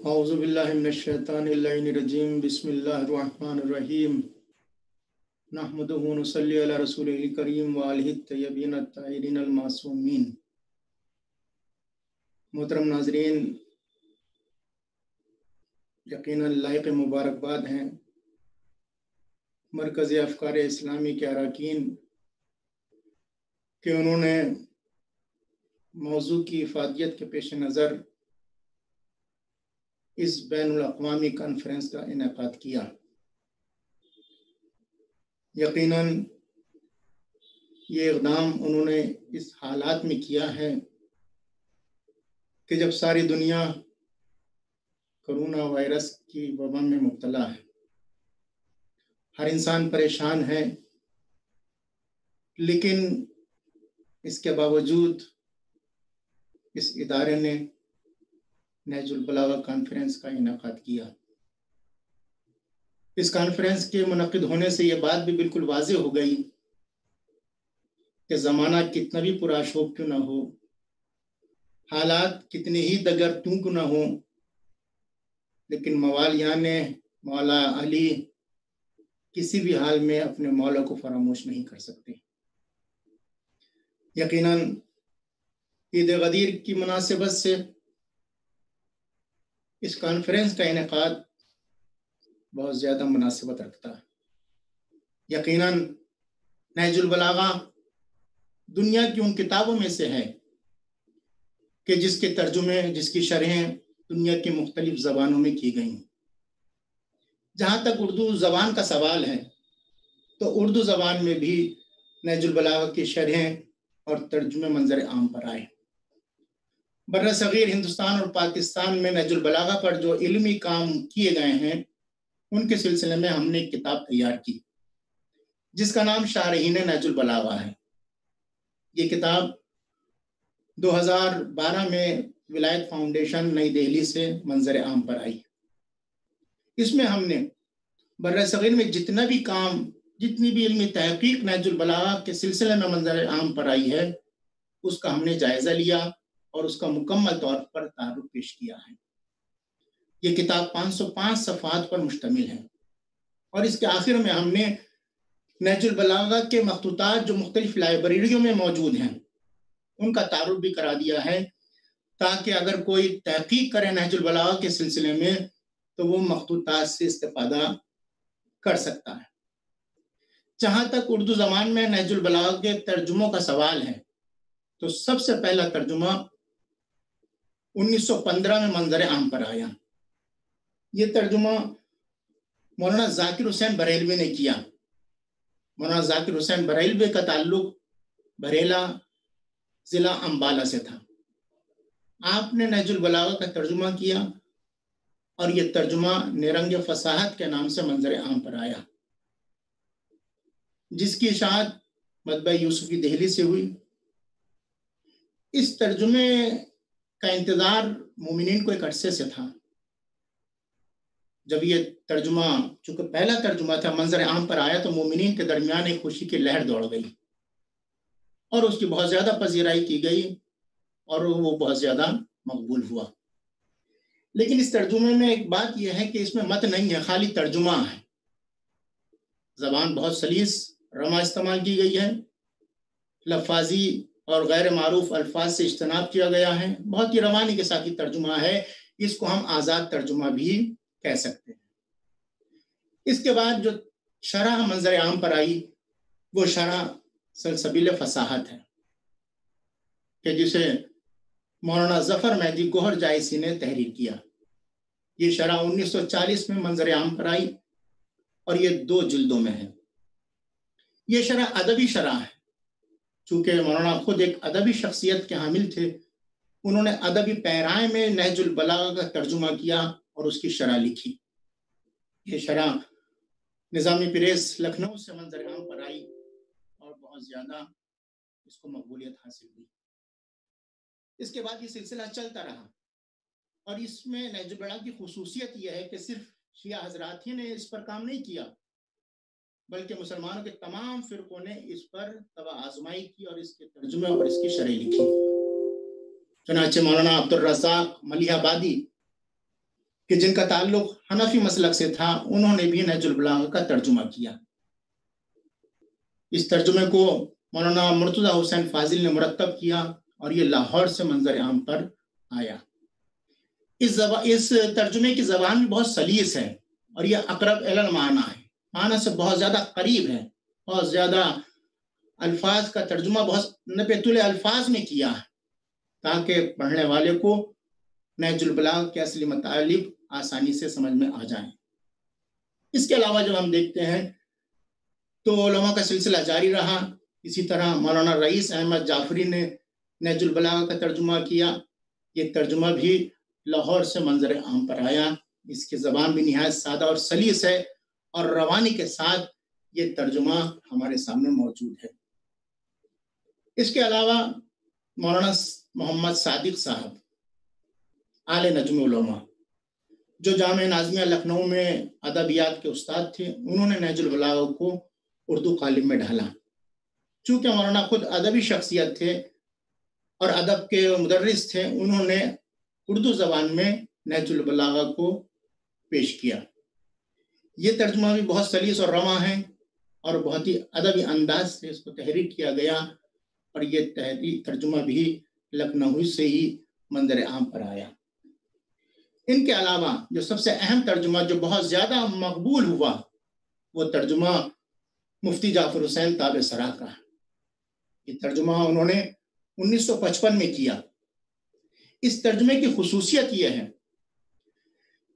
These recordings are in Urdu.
اعوذ باللہ من الشیطان اللعین الرجیم بسم اللہ الرحمن الرحیم نحمدہ ونصلی علی رسول کریم وآلہ الطیبین الطاہرین المعصومین۔ محترم ناظرین، یقیناً لائق مبارکباد ہیں مرکز افکار اسلامی کے اراکین کہ انہوں نے موضوع کی افادیت کے پیش نظر اس بین الاقوامی کانفرنس کا انعقاد کیا۔ یقیناً یہ اقدام انہوں نے اس حالات میں کیا ہے کہ جب ساری دنیا کرونا وائرس کی وبا میں مبتلا ہے، ہر انسان پریشان ہے، لیکن اس کے باوجود اس ادارے نے نہج البلاغہ کانفرنس کا انعقاد کیا۔ اس کانفرنس کے منعقد ہونے سے یہ بات بھی بالکل واضح ہو گئی کہ زمانہ کتنا بھی پرآشوب کیوں نہ ہو، حالات کتنے ہی دگرتوں کیوں نہ ہوں، لیکن موالیان مولا علی کسی بھی حال میں اپنے مولا کو فراموش نہیں کر سکتے۔ یقیناً عید غدیر کی مناسبت سے اس کانفرنس کا انعقاد بہت زیادہ مناسبت رکھتا ہے۔ یقیناً نہج البلاغہ دنیا کی ان کتابوں میں سے ہے کہ جس کے ترجمے، جس کی شرحیں دنیا کی مختلف زبانوں میں کی گئی ہیں۔ جہاں تک اردو زبان کا سوال ہے تو اردو زبان میں بھی نہج البلاغہ کی شرحیں اور ترجمے منظر عام پر آئے۔ برِ صغیر ہندوستان اور پاکستان میں نہج البلاغہ پر جو علمی کام کیے گئے ہیں ان کے سلسلے میں ہم نے ایک کتاب تیار کی جس کا نام شارحین نہج البلاغہ ہے۔ یہ کتاب 2012 میں ولایت فاؤنڈیشن نئی دہلی سے منظر عام پر آئی۔ اس میں ہم نے برِ صغیر میں جتنا بھی کام، جتنی بھی علمی تحقیق نہج البلاغہ کے سلسلے میں منظر عام پر آئی ہے اس کا ہم نے جائزہ لیا اور اس کا مکمل طور پر تعارف پیش کیا ہے۔ یہ کتاب 505 صفحات پر مشتمل ہے اور اس کے آخر میں ہم نے نہج البلاغہ کے مخطوطات جو مختلف لائبریریوں میں موجود ہیں ان کا تعارف بھی کرا دیا ہے تاکہ اگر کوئی تحقیق کرے نہج البلاغہ کے سلسلے میں تو وہ مخطوطات سے استفادہ کر سکتا ہے۔ جہاں تک اردو زبان میں نہج البلاغہ کے ترجموں کا سوال ہے تو سب سے پہلا ترجمہ 1915 میں منظر عام پر آیا۔ یہ ترجمہ مولانا ذاکر حسین بریلوی نے کیا۔ مولانا ذاکر حسین بریلوی کا تعلق بریلہ ضلع امبالہ سے تھا۔ آپ نے نہج البلاغہ کا ترجمہ کیا اور یہ ترجمہ نیرنگ فصاحت کے نام سے منظر عام پر آیا، جس کی اشاعت مطبع یوسفی دہلی سے ہوئی۔ اس ترجمے کا انتظار مومنین کو ایک عرصے سے تھا۔ جب یہ ترجمہ چونکہ پہلا ترجمہ تھا منظر عام پر آیا تو مومنین کے درمیان ایک خوشی کی لہر دوڑ گئی اور اس کی بہت زیادہ پذیرائی کی گئی اور وہ بہت زیادہ مقبول ہوا۔ لیکن اس ترجمے میں ایک بات یہ ہے کہ اس میں متن نہیں ہے، خالی ترجمہ ہے۔ زبان بہت سلیس رما استعمال کی گئی ہے، لفاظی اور غیر معروف الفاظ سے اجتناب کیا گیا ہے، بہت ہی روانی کے ساتھ ترجمہ ہے۔ اس کو ہم آزاد ترجمہ بھی کہہ سکتے ہیں۔ اس کے بعد جو شرح منظر عام پر آئی وہ شرح سلسبیل فصاحت ہے کہ جسے مولانا ظفر مہدی گوہر جائسی نے تحریر کیا۔ یہ شرح 1940 میں منظر عام پر آئی اور یہ 2 جلدوں میں ہے۔ یہ شرح ادبی شرح ہے، چونکہ مولانا خود ایک ادبی شخصیت کے حامل تھے، انہوں نے ادبی پیرائے میں نہج البلاغہ کا ترجمہ کیا اور اس کی شرح لکھی۔ یہ شرح نظامی پریس لکھنؤ سے منظر عام پر آئی اور بہت زیادہ اس کو مقبولیت حاصل ہوئی۔ اس کے بعد یہ سلسلہ چلتا رہا اور اس میں نہج البلاغہ کی خصوصیت یہ ہے کہ صرف شیعہ حضرات ہی نے اس پر کام نہیں کیا بلکہ مسلمانوں کے تمام فرقوں نے اس پر طبع آزمائی کی اور اس کے ترجمے اور اس کی شرح لکھی۔ چنانچہ مولانا عبدالرزاق ملیح آبادی کہ جن کا تعلق حنفی مسلک سے تھا، انہوں نے بھی نہج البلاغہ کا ترجمہ کیا۔ اس ترجمے کو مولانا مرتضی حسین فاضل نے مرتب کیا اور یہ لاہور سے منظر عام پر آیا۔ اس ترجمے کی زبان بھی بہت سلیس ہے اور یہ اقرب الی المعنی ہے، معنی سے بہت زیادہ قریب ہے، بہت زیادہ الفاظ کا ترجمہ بہت نپیتل الفاظ میں کیا ہے تاکہ پڑھنے والے کو نہج البلاغہ کے اصلی مطالب آسانی سے سمجھ میں آ جائیں۔ اس کے علاوہ جب ہم دیکھتے ہیں تو علماء کا سلسلہ جاری رہا۔ اسی طرح مولانا رئیس احمد جعفری نے نہج البلاغہ کا ترجمہ کیا۔ یہ ترجمہ بھی لاہور سے منظر عام پر آیا۔ اس کی زبان بھی نہایت سادہ اور سلیس ہے اور روانی کے ساتھ یہ ترجمہ ہمارے سامنے موجود ہے۔ اس کے علاوہ مولانا محمد صادق صاحب اعلی نجم علماء جو جامعہ نازمیہ لکھنؤ میں ادبیات کے استاد تھے، انہوں نے نہج البلاغہ کو اردو قالب میں ڈھالا۔ چونکہ مولانا خود ادبی شخصیت تھے اور ادب کے مدرس تھے، انہوں نے اردو زبان میں نہج البلاغہ کو پیش کیا۔ یہ ترجمہ بھی بہت سلیس اور رواں ہے اور بہت ہی ادبی انداز سے اس کو تحریر کیا گیا اور یہ ترجمہ بھی لکھنؤ سے ہی منظر عام پر آیا۔ ان کے علاوہ جو سب سے اہم ترجمہ جو بہت زیادہ مقبول ہوا وہ ترجمہ مفتی جعفر حسین تابع سرا کا ہے۔ یہ ترجمہ انہوں نے 1955 میں کیا۔ اس ترجمے کی خصوصیت یہ ہے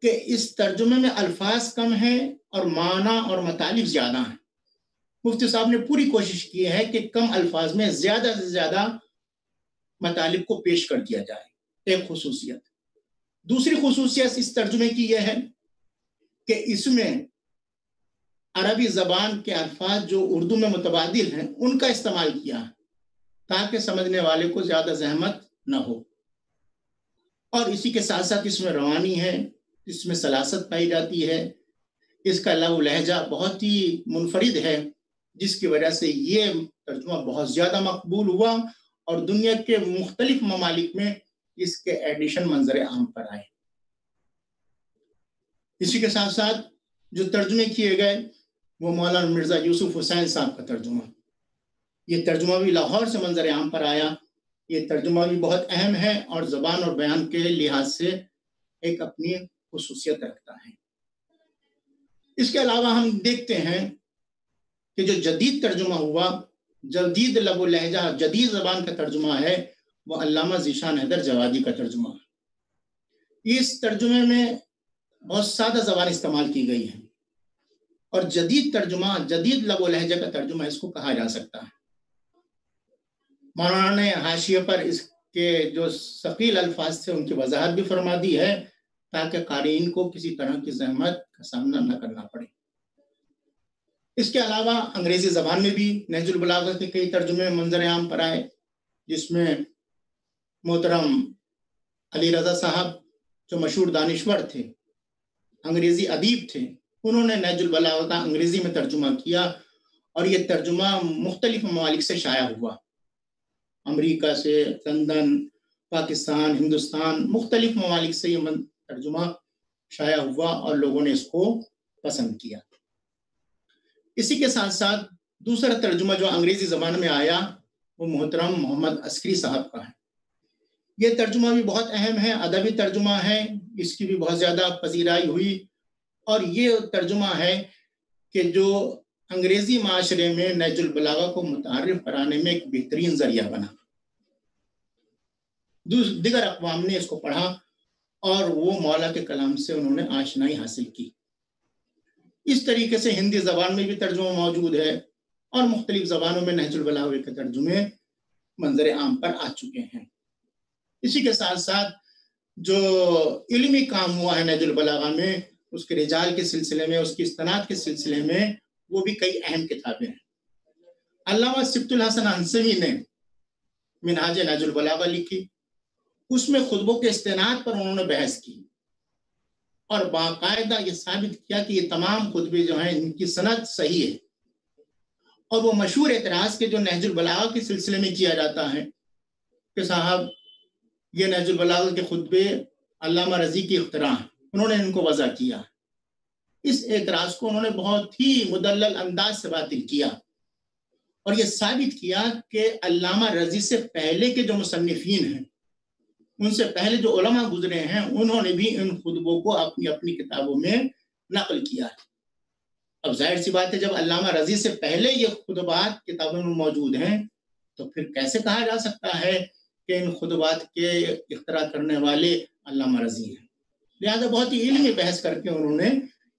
کہ اس ترجمے میں الفاظ کم ہیں اور معنی اور مطالب زیادہ ہیں۔ مفتی صاحب نے پوری کوشش کی ہے کہ کم الفاظ میں زیادہ سے زیادہ مطالب کو پیش کر دیا جائے، ایک خصوصیت۔ دوسری خصوصیت اس ترجمے کی یہ ہے کہ اس میں عربی زبان کے الفاظ جو اردو میں متبادل ہیں ان کا استعمال کیا ہے تاکہ سمجھنے والے کو زیادہ زحمت نہ ہو، اور اسی کے ساتھ ساتھ اس میں روانی ہے، اس میں سلاست پائی جاتی ہے، اس کا لغو لہجہ بہت ہی منفرد ہے، جس کی وجہ سے یہ ترجمہ بہت زیادہ مقبول ہوا اور دنیا کے مختلف ممالک میں اس کے ایڈیشن منظر عام پر آئے۔ اسی کے ساتھ ساتھ جو ترجمے کیے گئے وہ مولانا مرزا یوسف حسین صاحب کا ترجمہ، یہ ترجمہ بھی لاہور سے منظر عام پر آیا۔ یہ ترجمہ بھی بہت اہم ہے اور زبان اور بیان کے لحاظ سے ایک اپنی خصوصیت رکھتا ہے۔ اس کے علاوہ ہم دیکھتے ہیں کہ جو جدید ترجمہ ہوا، جدید لب و لہجہ، جدید زبان کا ترجمہ ہے، وہ علامہ ذیشان حیدر جوادی کا ترجمہ ہے۔ اس ترجمے میں بہت سادہ زبان استعمال کی گئی ہے اور جدید ترجمہ، جدید لب و لہجہ کا ترجمہ اس کو کہا جا سکتا ہے۔ مولانا نے حاشیے پر اس کے جو ثقیل الفاظ تھے ان کی وضاحت بھی فرما دی ہے تاکہ قارئین کو کسی طرح کی زحمت کا سامنا نہ کرنا پڑے۔ اس کے علاوہ انگریزی زبان میں بھی نہج البلاغہ کے کئی ترجمے منظر عام پر آئے، جس میں محترم علی رضا صاحب جو مشہور دانشور تھے، انگریزی ادیب تھے، انہوں نے نہج البلاغہ کا انگریزی میں ترجمہ کیا اور یہ ترجمہ مختلف ممالک سے شائع ہوا، امریکہ سے، لندن، پاکستان، ہندوستان، مختلف ممالک سے یہ ترجمہ شائع ہوا اور لوگوں نے اس کو پسند کیا۔ اسی کے ساتھ ساتھ دوسرا ترجمہ جو انگریزی زبان میں آیا وہ محترم محمد عسکری صاحب کا ہے۔ یہ ترجمہ بھی بہت اہم ہے، ادبی ترجمہ ہے، اس کی بھی بہت زیادہ پذیرائی ہوئی اور یہ ترجمہ ہے کہ جو انگریزی معاشرے میں نہج البلاغہ کو متعارف کرانے میں ایک بہترین ذریعہ بنا۔ دیگر اقوام نے اس کو پڑھا اور وہ مولا کے کلام سے انہوں نے آشنائی حاصل کی۔ اس طریقے سے ہندی زبان میں بھی ترجمہ موجود ہے اور مختلف زبانوں میں نہج البلاغہ کے ترجمے منظر عام پر آ چکے ہیں۔ اسی کے ساتھ ساتھ جو علمی کام ہوا ہے نہج البلاغہ میں، اس کے رجال کے سلسلے میں، اس کی استناد کے سلسلے میں، وہ بھی کئی اہم کتابیں ہیں۔ علامہ سبط الحسن انصوی نے منہاج نہج البلاغہ لکھی، اس میں خطبوں کے استناد پر انہوں نے بحث کی اور باقاعدہ یہ ثابت کیا کہ یہ تمام خطبے جو ہیں ان کی سند صحیح ہے، اور وہ مشہور اعتراض کے جو نہج البلاغہ کے سلسلے میں کیا جاتا ہے کہ صاحب یہ نہج البلاغہ کے خطبے علامہ رضی کی اختراع ہیں، انہوں نے ان کو وضع کیا. اس اعتراض کو انہوں نے بہت ہی مدلل انداز سے باطل کیا اور یہ ثابت کیا کہ علامہ رضی سے پہلے کے جو مصنفین ہیں، ان سے پہلے جو علماء گزرے ہیں، انہوں نے بھی ان خطبوں کو اپنی اپنی کتابوں میں نقل کیا ہے. اب ظاہر سی بات ہے جب علامہ رضی سے پہلے یہ خطبات کتابوں میں موجود ہیں تو پھر کیسے کہا جا سکتا ہے کہ ان خطبات کے اختراع کرنے والے علامہ رضی ہیں. لہذا بہت ہی علمی بحث کر کے انہوں نے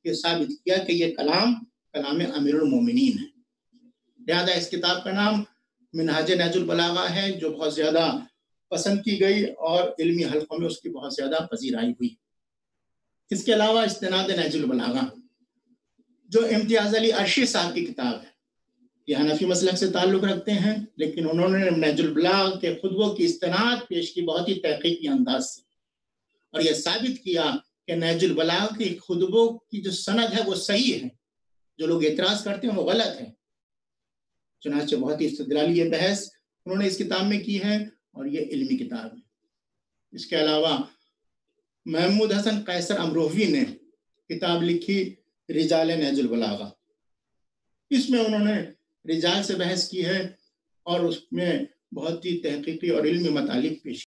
یہ ثابت کیا کہ یہ کلام امیر المومنین ہے. لہذا اس کتاب کا نام منہاج نہج البلاغہ ہے، جو بہت زیادہ پسند کی گئی اور علمی حلقوں میں اس کی بہت زیادہ پذیرائی ہوئی. اس کے علاوہ استناد نہج البلاغہ جو امتیاز علی عرشی صاحب کی کتاب ہے، یہ حنفی مسلک سے تعلق رکھتے ہیں، لیکن انہوں نے نہج البلاغہ کے خطبوں کی استناد پیش کی بہت ہی تحقیقی انداز سے، اور یہ ثابت کیا کہ نہج البلاغہ کی خطبوں کی جو سند ہے وہ صحیح ہے، جو لوگ اعتراض کرتے ہیں وہ غلط ہے. چنانچہ بہت ہی استدلالی یہ بحث انہوں نے اس کتاب میں کی ہے اور یہ علمی کتاب ہے. اس کے علاوہ محمود حسن قیصر امروہوی نے کتاب لکھی رجال نہج البلاغہ. اس میں انہوں نے رجال سے بحث کی ہے اور اس میں بہت ہی تحقیقی اور علمی مطالب پیش